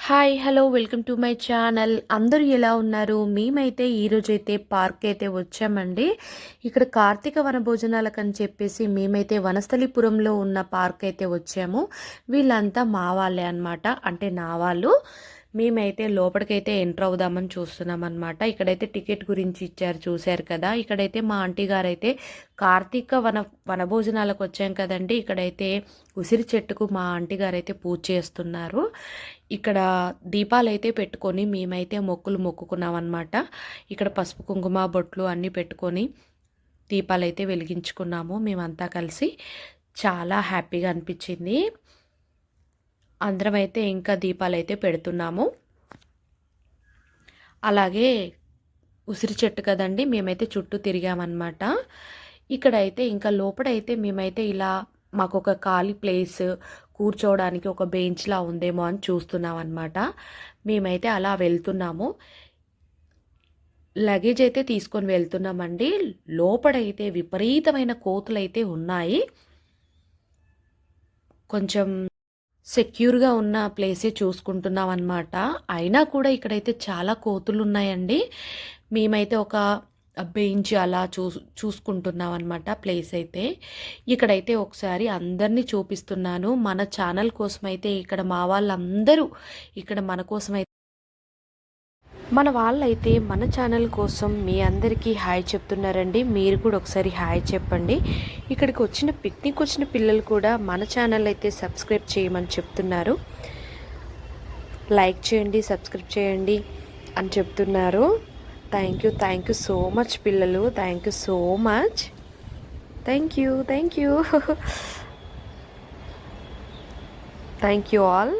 Hi hello welcome to my channel. అందరూ ఎలా ఉన్నారు? మేమైతే ఈరోజైతే పార్క్ అయితే వచ్చామండి. ఇక్కడ కార్తీక వనభోజనాలకని చెప్పేసి మేమైతే వనస్థలిపురంలో ఉన్న పార్క్ అయితే వచ్చాము. వీళ్ళంతా మా వాళ్ళే అనమాట, అంటే నా వాళ్ళు. మేమైతే లోపలికైతే ఎంటర్ అవుదామని చూస్తున్నాం అనమాట. ఇక్కడైతే టికెట్ గురించి ఇచ్చారు, చూశారు కదా. ఇక్కడైతే మా ఆంటీ గారు అయితే కార్తీక వనభోజనాలకు వచ్చాం కదండి. ఇక్కడైతే ఉసిరి చెట్టుకు మా ఆంటీ గారు అయితే పూజ చేస్తున్నారు. ఇక్కడ దీపాలు అయితే పెట్టుకొని మేమైతే మొక్కులు మొక్కుకున్నాం అనమాట. ఇక్కడ పసుపు కుంకుమ బొట్లు అన్నీ పెట్టుకొని దీపాలు అయితే వెలిగించుకున్నాము మేమంతా కలిసి. చాలా హ్యాపీగా అనిపించింది. అందరం అయితే ఇంకా దీపాలు అయితే పెడుతున్నాము. అలాగే ఉసిరి చెట్టు కదండి, మేమైతే చుట్టూ తిరిగామన్నమాట. ఇక్కడైతే ఇంకా లోపడైతే మేమైతే ఇలా మాకు ఒక ఖాళీ ప్లేస్ కూర్చోవడానికి ఒక బెంచ్లా ఉందేమో అని చూస్తున్నాం అనమాట. మేమైతే అలా వెళ్తున్నాము. లగేజ్ అయితే తీసుకొని వెళ్తున్నామండి. లోపడైతే విపరీతమైన కోతులు అయితే ఉన్నాయి. కొంచెం సెక్యూర్గా ఉన్న ప్లేసే చూసుకుంటున్నాం అనమాట. అయినా కూడా ఇక్కడైతే చాలా కోతులు ఉన్నాయండి. మేమైతే ఒక బెంచ్ అలా చూసుకుంటున్నాం అనమాట ప్లేస్ అయితే. ఇక్కడైతే ఒకసారి అందరినీ చూపిస్తున్నాను. మన ఛానల్ కోసం అయితే ఇక్కడ మా వాళ్ళందరూ ఇక్కడ మన కోసం అయితే మన వాళ్ళైతే మన ఛానల్ కోసం మీ అందరికీ హాయ్ చెప్తున్నారండి. మీరు కూడా ఒకసారి హాయ్ చెప్పండి. ఇక్కడికి పిక్నిక్ వచ్చిన పిల్లలు కూడా మన ఛానల్ అయితే సబ్స్క్రైబ్ చేయమని చెప్తున్నారు. లైక్ చేయండి, సబ్స్క్రైబ్ చేయండి అని చెప్తున్నారు. థ్యాంక్ యూ సో మచ్ పిల్లలు. Thank you so much. Thank you thank you all.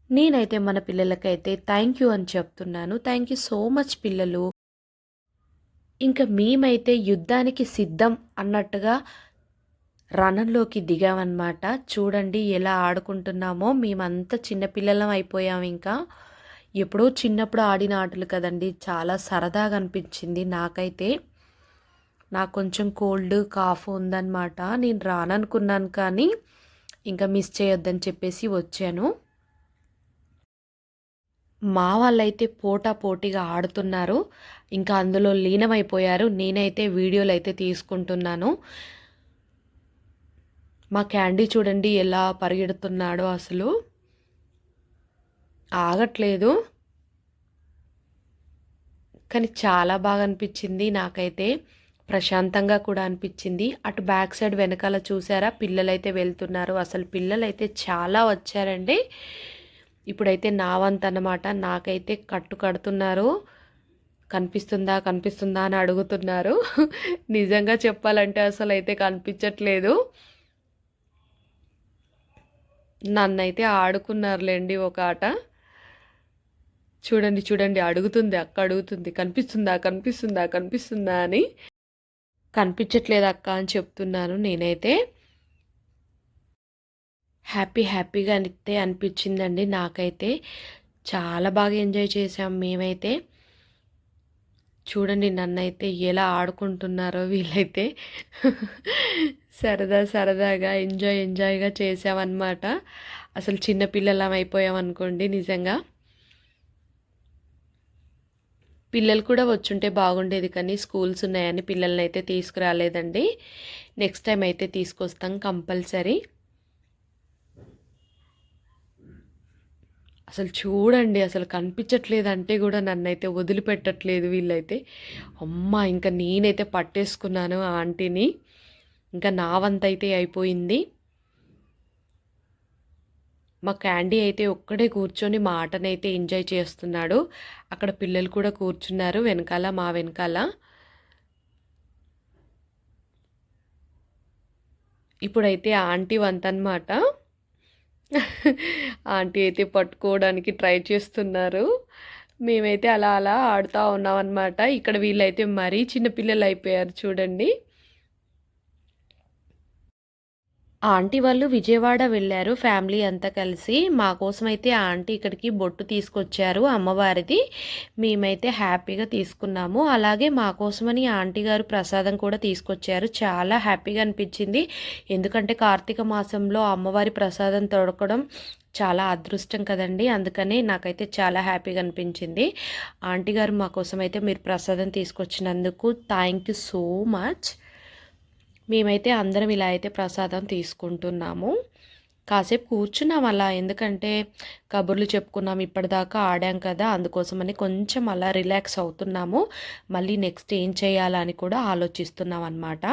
నేనైతే మన పిల్లలకైతే థ్యాంక్ యూ అని చెప్తున్నాను. థ్యాంక్ యూ సో మచ్ పిల్లలు. ఇంకా మేమైతే యుద్ధానికి సిద్ధం అన్నట్టుగా రణంలోకి దిగామన్నమాట. చూడండి ఎలా ఆడుకుంటున్నామో. మేమంతా చిన్నపిల్లలం అయిపోయాం. ఇంకా ఎప్పుడో చిన్నప్పుడు ఆడిన ఆటలు కదండి, చాలా సరదాగా అనిపించింది నాకైతే. నాకు కొంచెం కోల్డ్ కాఫ్ ఉందన్నమాట. నేను రాననుకున్నాను, కానీ ఇంకా మిస్ చేయొద్దని చెప్పేసి వచ్చాను. మా వాళ్ళైతే పోటీగా ఆడుతున్నారు, ఇంకా అందులో లీనమైపోయారు. నేనైతే వీడియోలు అయితే తీసుకుంటున్నాను. మా క్యాండీ చూడండి ఎలా పరిగెడుతున్నాడో, అసలు ఆగట్లేదు. కానీ చాలా బాగా అనిపించింది నాకైతే. ప్రశాంతంగా కూడా అనిపించింది. అటు బ్యాక్ సైడ్ వెనకాల చూసారా, పిల్లలైతే వెళ్తున్నారు. అసలు పిల్లలైతే చాలా వచ్చారండి. ఇప్పుడైతే నా వంతు అన్నమాట. నాకైతే కడుతున్నారు. కనిపిస్తుందా అని అడుగుతున్నారు. నిజంగా చెప్పాలంటే అసలు అయితే కనిపించట్లేదు. నన్నైతే ఆడుకున్నారులేండి ఒక ఆట. చూడండి అడుగుతుంది, అక్క అడుగుతుంది, కనిపిస్తుందా అని. కనిపించట్లేదు అక్క అని చెప్తున్నాను నేనైతే. హ్యాపీగా అయితే అనిపించిందండి నాకైతే. చాలా బాగా ఎంజాయ్ చేసాం మేమైతే. చూడండి నన్నైతే ఎలా ఆడుకుంటున్నారో వీళ్ళైతే. సరదాగా ఎంజాయ్గా చేసామన్నమాట. అసలు చిన్నపిల్లలం అయిపోయాం అనుకోండి నిజంగా. పిల్లలు కూడా వచ్చుంటే బాగుండేది, కానీ స్కూల్స్ ఉన్నాయని పిల్లల్ని అయితే తీసుకురాలేదండి. నెక్స్ట్ టైం అయితే తీసుకొస్తాం కంపల్సరీ. అసలు చూడండి, అసలు కనిపించట్లేదంటే కూడా నన్నైతే వదిలిపెట్టట్లేదు వీళ్ళైతే. అమ్మ, ఇంకా నేనైతే పట్టేసుకున్నాను ఆ ఆంటీని. ఇంకా నా వంతైతే అయిపోయింది. మా క్యాండీ అయితే ఒక్కడే కూర్చొని మా ఆటనైతే ఎంజాయ్ చేస్తున్నాడు. అక్కడ పిల్లలు కూడా కూర్చున్నారు వెనకాల, మా వెనకాల. ఇప్పుడైతే ఆంటీ వంత అన్నమాట. ఆంటీ అయితే పట్టుకోవడానికి ట్రై చేస్తున్నారు. మేమైతే అలా ఆడుతూ ఉన్నాం అన్నమాట. ఇక్కడ వీళ్ళైతే మరీ చిన్నపిల్లలు అయిపోయారు చూడండి. ఆంటీ వాళ్ళు విజయవాడ వెళ్ళారు ఫ్యామిలీ అంతా కలిసి. మా కోసం అయితే ఆంటీ ఇక్కడికి బొట్టు తీసుకొచ్చారు అమ్మవారిది. మేమైతే హ్యాపీగా తీసుకున్నాము. అలాగే మా కోసమని ఆంటీ గారు ప్రసాదం కూడా తీసుకొచ్చారు. చాలా హ్యాపీగా అనిపించింది. ఎందుకంటే కార్తీక మాసంలో అమ్మవారి ప్రసాదం దొరకడం చాలా అదృష్టం కదండి. అందుకని నాకైతే చాలా హ్యాపీగా అనిపించింది. ఆంటీ గారు మా కోసం అయితే మీరు ప్రసాదం తీసుకొచ్చినందుకు థ్యాంక్ యూ సో మచ్. మేమైతే అందరం ఇలా అయితే ప్రసాదం తీసుకుంటున్నాము. కాసేపు కూర్చున్నాం అలా, ఎందుకంటే కబుర్లు చెప్పుకున్నాం, ఇప్పటిదాకా ఆడాం కదా, అందుకోసమని కొంచెం అలా రిలాక్స్ అవుతున్నాము. మళ్ళీ నెక్స్ట్ ఏం చేయాలని కూడా ఆలోచిస్తున్నాం అన్నమాట.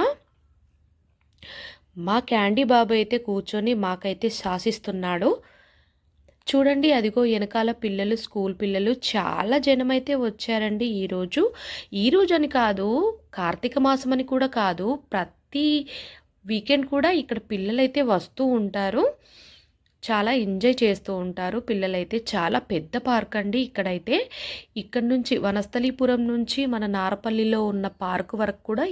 మా క్యాండీ బాబు అయితే కూర్చొని మాకైతే శాసిస్తున్నాడు. చూడండి అదిగో వెనకాల పిల్లలు, స్కూల్ పిల్లలు చాలా జనమైతే వచ్చారండి ఈరోజు. ఈరోజు అని కాదు, కార్తీక మాసం అని కూడా కాదు, ప్రతి వీకెండ్ కూడా ఇక్కడ పిల్లలైతే వస్తూ ఉంటారు. చాలా ఎంజాయ్ చేస్తూ ఉంటారు పిల్లలైతే. చాలా పెద్ద పార్క్ అండి ఇక్కడైతే. ఇక్కడ నుంచి వనస్థలీపురం నుంచి మన నారపల్లిలో ఉన్న పార్క్ వరకు కూడా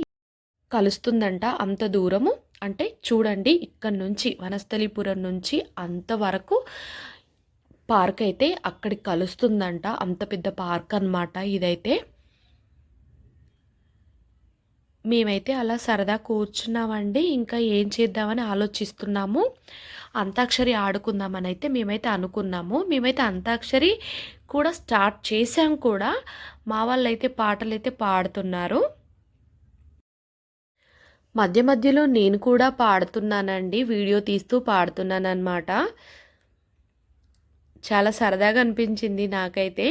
కలుస్తుందంట, అంత దూరము. అంటే చూడండి ఇక్కడ నుంచి వనస్థలీపురం నుంచి అంతవరకు పార్క్ అయితే అక్కడికి కలుస్తుందంట. అంత పెద్ద పార్క్ అన్నమాట ఇదైతే. మేమైతే అలా సరదా కూర్చున్నామండి. ఇంకా ఏం చేద్దామని ఆలోచిస్తున్నాము. అంతాక్షరి ఆడుకుందామని అయితే మేమైతే అనుకున్నాము. మేమైతే అంతాక్షరి కూడా స్టార్ట్ చేసాం కూడా. మా వాళ్ళైతే పాటలైతే పాడుతున్నారు. మధ్య మధ్యలో నేను కూడా పాడుతున్నానండి, వీడియో తీస్తూ పాడుతున్నానన్నమాట. చాలా సరదాగా అనిపించింది నాకైతే.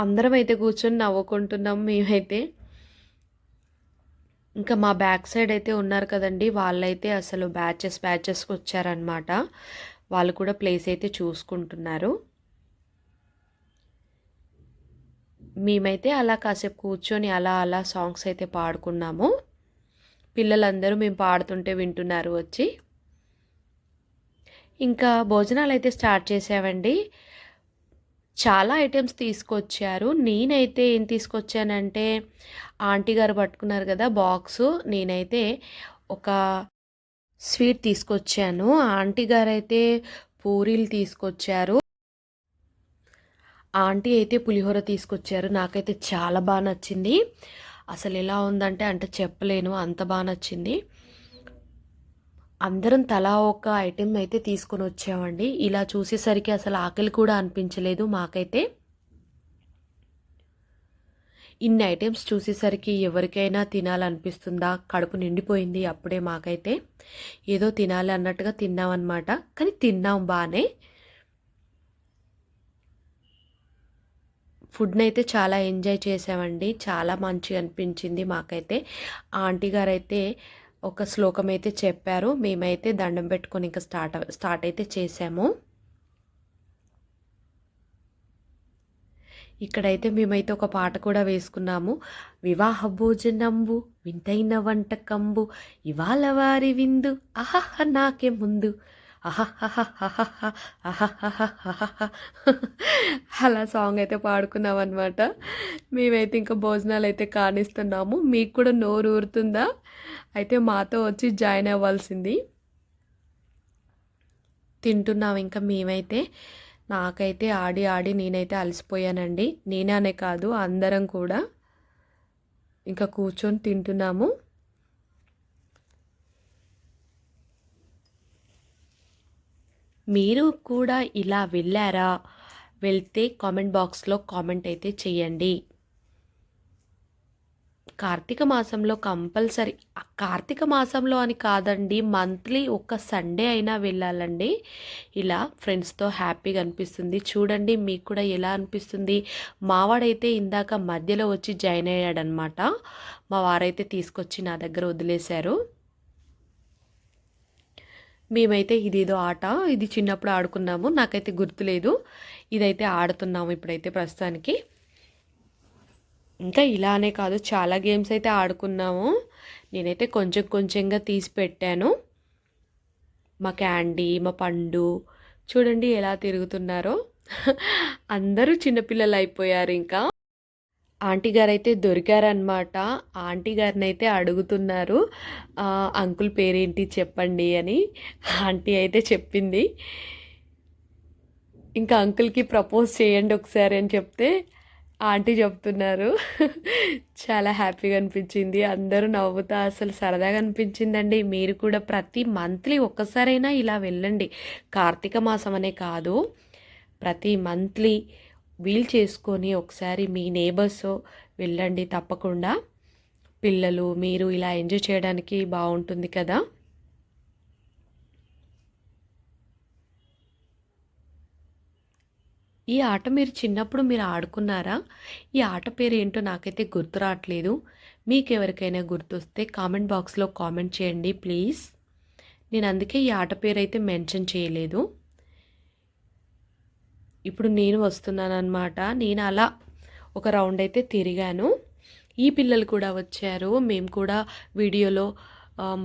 అందరం అయితే కూర్చొని నవ్వుకుంటున్నాం మేమైతే. ఇంకా మా బ్యాక్ సైడ్ అయితే ఉన్నారు కదండి, వాళ్ళైతే అసలు బ్యాచెస్కి వచ్చారనమాట. వాళ్ళు కూడా ప్లేస్ అయితే చూసుకుంటున్నారు. మేమైతే అలా కాసేపు కూర్చొని అలా అలా సాంగ్స్ అయితే పాడుకున్నాము. పిల్లలందరూ మేము పాడుతుంటే వింటున్నారు వచ్చి. ఇంకా భోజనాలు అయితే స్టార్ట్ చేసామండి. చాలా ఐటమ్స్ తీసుకొచ్చారు. నేనైతే ఏం తీసుకొచ్చానంటే, ఆంటీ గారు పట్టుకున్నారు కదా బాక్సు, నేనైతే ఒక స్వీట్ తీసుకొచ్చాను. ఆంటీ గారు అయితే పూరీలు తీసుకొచ్చారు. ఆంటీ అయితే పులిహోర తీసుకొచ్చారు. నాకైతే చాలా బాగా నచ్చింది. అసలు ఎలా ఉందంటే అంటే చెప్పలేను, అంత బాగా నచ్చింది. అందరం తలా ఒక ఐటెం అయితే తీసుకొని వచ్చామండి. ఇలా చూసేసరికి అసలు ఆకలి కూడా అనిపించలేదు మాకైతే. ఇన్ని ఐటమ్స్ చూసేసరికి ఎవరికైనా తినాలనిపిస్తుందా? కడుపు నిండిపోయింది అప్పుడే మాకైతే. ఏదో తినాలి అన్నట్టుగా తిన్నామన్నమాట. కానీ తిన్నాం బాగానే. ఫుడ్ని అయితే చాలా ఎంజాయ్ చేసామండి. చాలా మంచిగా అనిపించింది మాకైతే. ఆంటీ గారు అయితే ఒక శ్లోకం అయితే చెప్పారు. మేమైతే దండం పెట్టుకొని ఇంకా స్టార్ట్ అయితే చేసాము. ఇక్కడైతే మేమైతే ఒక పాట కూడా వేసుకున్నాము. వివాహ భోజనంబు వింతైన వంటకంబు ఇవాళ వారి విందు అహహ నాకే ముందు అలా సాంగ్ అయితే పాడుకున్నాం అనమాట. మేమైతే ఇంకా భోజనాలు అయితే కానిస్తున్నాము. మీకు కూడా నోరు ఊరుతుందా? అయితే మాతో వచ్చి జాయిన్ అవ్వాల్సింది. తింటున్నాం ఇంకా మేమైతే. నాకైతే ఆడి ఆడి నేనైతే అలసిపోయానండి. నేనే కాదు, అందరం కూడా ఇంకా కూర్చొని తింటున్నాము. మీరు కూడా ఇలా వెళ్ళారా? వెళ్తే కామెంట్ బాక్స్లో కామెంట్ అయితే చేయండి. కార్తీక మాసంలో కంపల్సరీ, కార్తీక మాసంలో అని కాదండి, మంత్లీ ఒక సండే అయినా వెళ్ళాలండి. ఇలా ఫ్రెండ్స్తో హ్యాపీగా అనిపిస్తుంది. చూడండి మీకు కూడా ఎలా అనిపిస్తుంది. మావాడైతే ఇందాక మధ్యలో వచ్చి జాయిన్ అయ్యాడనమాట. మా వారైతే తీసుకొచ్చి నా దగ్గర వదిలేశారు. మేమైతే ఇదేదో ఆట, ఇది చిన్నప్పుడు ఆడుకున్నాము, నాకైతే గుర్తులేదు. ఇదైతే ఆడుతున్నాము ఇప్పుడైతే ప్రస్తుతానికి. ఇంకా ఇలానే కాదు, చాలా గేమ్స్ అయితే ఆడుకున్నాము. నేనైతే కొంచెం కొంచెంగా తీసి పెట్టాను. మా క్యాండీ, మా పండు చూడండి ఎలా తిరుగుతున్నారో. అందరూ చిన్నపిల్లలు అయిపోయారు. ఇంకా ఆంటీ గారు అయితే దొరికారనమాట. ఆంటీ గారిని అయితే అడుగుతున్నారు, అంకుల్ పేరేంటి చెప్పండి అని. ఆంటీ అయితే చెప్పింది. ఇంకా అంకుల్కి ప్రపోజ్ చేయండి ఒకసారి అని చెప్తే ఆంటీ చెప్తున్నారు. చాలా హ్యాపీగా అనిపించింది. అందరూ నవ్వుతా అసలు సరదాగా అనిపించిందండి. మీరు కూడా ప్రతి మంత్లీ ఒక్కసారైనా ఇలా వెళ్ళండి. కార్తీక మాసం అనే కాదు, ప్రతి మంత్లీ వీలు చేసుకొని ఒకసారి మీ నేబర్స్‌తో వెళ్ళండి తప్పకుండా. పిల్లలు, మీరు ఇలా ఎంజాయ్ చేయడానికి బావుంటుంది కదా! ఈ ఆట మీరు చిన్నప్పుడు ఆడుకున్నారా? ఈ ఆట పేరేంటో నాకైతే గుర్తు రావట్లేదు. మీకెవరికైనా గుర్తొస్తే కామెంట్ బాక్స్‌లో కామెంట్ చేయండి ప్లీజ్. నేను అందుకే ఈ ఆట పేరైతే మెన్షన్ చేయలేదు. ఇప్పుడు నేను వస్తున్నాననమాట. నేను అలా ఒక రౌండ్ అయితే తిరిగాను. ఈ పిల్లలు కూడా వచ్చారు. మేము కూడా వీడియోలో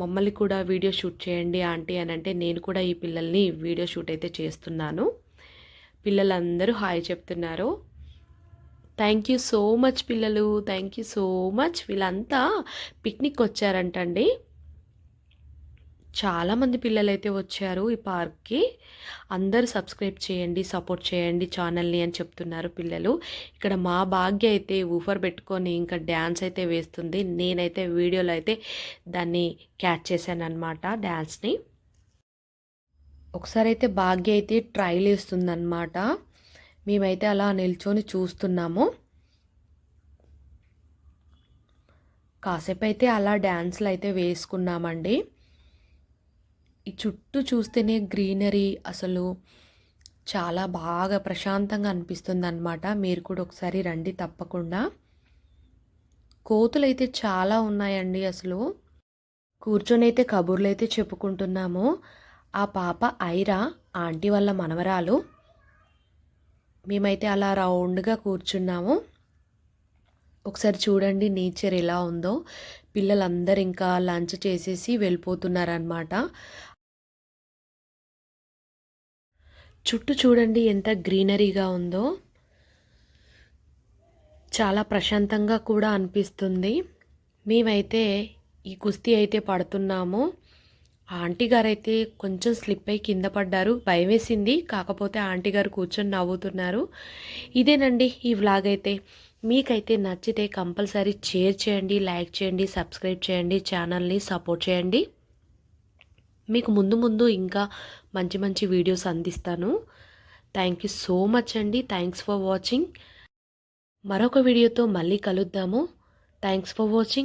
మమ్మల్ని కూడా వీడియో షూట్ చేయండి ఆంటీ అనంటే నేను కూడా ఈ పిల్లల్ని వీడియో షూట్ అయితే చేస్తున్నాను. పిల్లలందరూ హాయ్ చెప్తున్నారు. థ్యాంక్ యూ సో మచ్ పిల్లలు. Thank you so much. వీళ్ళంతా పిక్నిక్ వచ్చారంటండి. చాలామంది పిల్లలైతే వచ్చారు ఈ పార్క్కి. అందరూ సబ్స్క్రైబ్ చేయండి, సపోర్ట్ చేయండి ఛానల్ని అని చెప్తున్నారు పిల్లలు. ఇక్కడ మా భాగ్య అయితే ఊఫర్ పెట్టుకొని ఇంకా డ్యాన్స్ అయితే వేస్తుంది. నేనైతే వీడియోలో అయితే దాన్ని క్యాచ్ చేశాను అనమాట డ్యాన్స్ని. ఒకసారి అయితే భాగ్య అయితే ట్రైల్ వేస్తుందన్నమాట. మేమైతే అలా నిల్చొని చూస్తున్నాము. కాసేపు అయితే అలా డ్యాన్స్లు అయితే వేసుకున్నామండి. ఈ చుట్టూ చూస్తేనే గ్రీనరీ అసలు చాలా బాగా ప్రశాంతంగా అనిపిస్తుంది అనమాట. మీరు కూడా ఒకసారి రండి తప్పకుండా. కోతులు అయితే చాలా ఉన్నాయండి అసలు. కూర్చొని అయితే కబుర్లు అయితే చెప్పుకుంటున్నాము. ఆ పాప ఐరా ఆంటీ వాళ్ళ మనవరాలు. మేమైతే అలా రౌండ్గా కూర్చున్నాము. ఒకసారి చూడండి నేచర్ ఎలా ఉందో. పిల్లలందరూ ఇంకా లంచ్ చేసేసి వెళ్ళిపోతున్నారనమాట. చుట్టూ చూడండి ఎంత గ్రీనరీగా ఉందో. చాలా ప్రశాంతంగా కూడా అనిపిస్తుంది. మేమైతే ఈ కుస్తీ అయితే పడుతున్నాము. ఆంటీ గారు అయితే కొంచెం స్లిప్ అయి కింద పడ్డారు. భయమేసింది. కాకపోతే ఆంటీ గారు కూర్చొని నవ్వుతున్నారు. ఇదేనండి ఈ వ్లాగ్ అయితే. మీకైతే నచ్చితే కంపల్సరీ షేర్ చేయండి, లైక్ చేయండి, సబ్స్క్రైబ్ చేయండి, ఛానల్ని సపోర్ట్ చేయండి. మీకు ముందు ముందు ఇంకా మంచి మంచి వీడియోస్ అందిస్తాను. థ్యాంక్ యూ సో మచ్ అండి. Thanks for watching. మరొక వీడియోతో మళ్ళీ కలుద్దాము. Thanks for watching.